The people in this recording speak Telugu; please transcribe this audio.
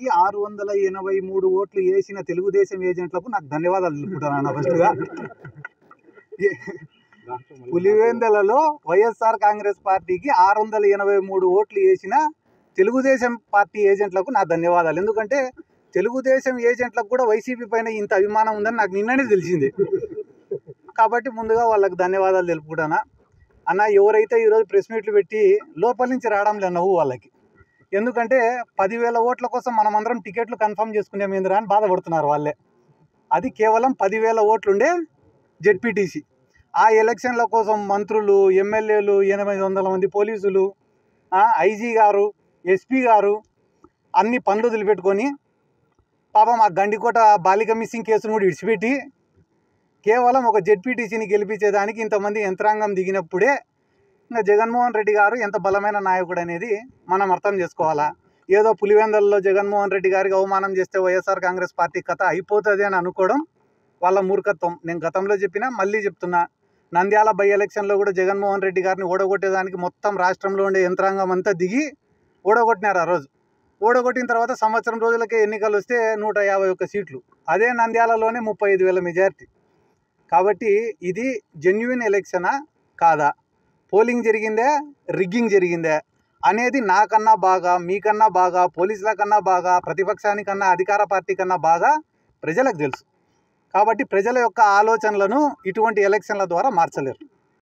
పార్టీకి 683 ఓట్లు వేసిన తెలుగుదేశం ఏజెంట్లకు నాకు ధన్యవాదాలు తెలుపుకుంటాను ఫస్ట్గా. పులివెందులలో వైఎస్ఆర్ కాంగ్రెస్ పార్టీకి 683 ఓట్లు వేసిన తెలుగుదేశం పార్టీ ఏజెంట్లకు నా ధన్యవాదాలు. ఎందుకంటే తెలుగుదేశం ఏజెంట్లకు కూడా వైసీపీ పైన ఇంత అభిమానం ఉందని నాకు నిన్ననే తెలిసింది. కాబట్టి ముందుగా వాళ్ళకి ధన్యవాదాలు తెలుపుకుంటానా. అన్న, ఎవరైతే ఈరోజు ప్రెస్ మీట్లు పెట్టి లోపల నుంచి రావడం లేదు నవ్వు వాళ్ళకి. ఎందుకంటే 10,000 ఓట్ల కోసం మనమందరం టికెట్లు కన్ఫర్మ్ చేసుకునేమేందిరా అని బాధపడుతున్నారు వాళ్ళే. అది కేవలం 10,000 ఓట్లుండే జెడ్పీటీసీ. ఆ ఎలక్షన్ల కోసం మంత్రులు, ఎమ్మెల్యేలు, 800 మంది పోలీసులు, ఐజీ గారు, ఎస్పీ గారు అన్ని పనులు వదిలిపెట్టుకొని పాపం ఆ గండికోట బాలిక మిస్సింగ్ కేసును కూడా విడిచిపెట్టి కేవలం ఒక జెడ్పీటీసీని గెలిపించేదానికి ఇంతమంది యంత్రాంగం దిగినప్పుడే ఇంకా జగన్మోహన్ రెడ్డి గారు ఎంత బలమైన నాయకుడు అనేది మనం అర్థం చేసుకోవాలా. ఏదో పులివెందులలో జగన్మోహన్ రెడ్డి గారికి అవమానం చేస్తే వైఎస్ఆర్ కాంగ్రెస్ పార్టీ కథ అయిపోతుంది అని అనుకోవడం వాళ్ళ మూర్ఖత్వం. నేను గతంలో చెప్పినా మళ్ళీ చెప్తున్నా, నంద్యాల బై ఎలక్షన్లో కూడా జగన్మోహన్ రెడ్డి గారిని ఓడగొట్టేదానికి మొత్తం రాష్ట్రంలో ఉండే యంత్రాంగం అంతా దిగి ఓడగొట్టినారు. ఆ రోజు ఓడగొట్టిన తర్వాత సంవత్సరం రోజులకే ఎన్నికలు వస్తే 151 సీట్లు, అదే నంద్యాలలోనే 35,000 మెజారిటీ. కాబట్టి ఇది జెన్యున్ ఎలక్షనా కాదా, పోలింగ్ జరిగిందే, రిగ్గింగ్ జరిగిందే అనేది నాకన్నా బాగా, మీకన్నా బాగా, పోలీసుల కన్నా బాగా, ప్రతిపక్షానికన్నా, అధికార పార్టీ కన్నా బాగా ప్రజలకు తెలుసు. కాబట్టి ప్రజల యొక్క ఆలోచనలను ఇటువంటి ఎలక్షన్ల ద్వారా మార్చలేరు.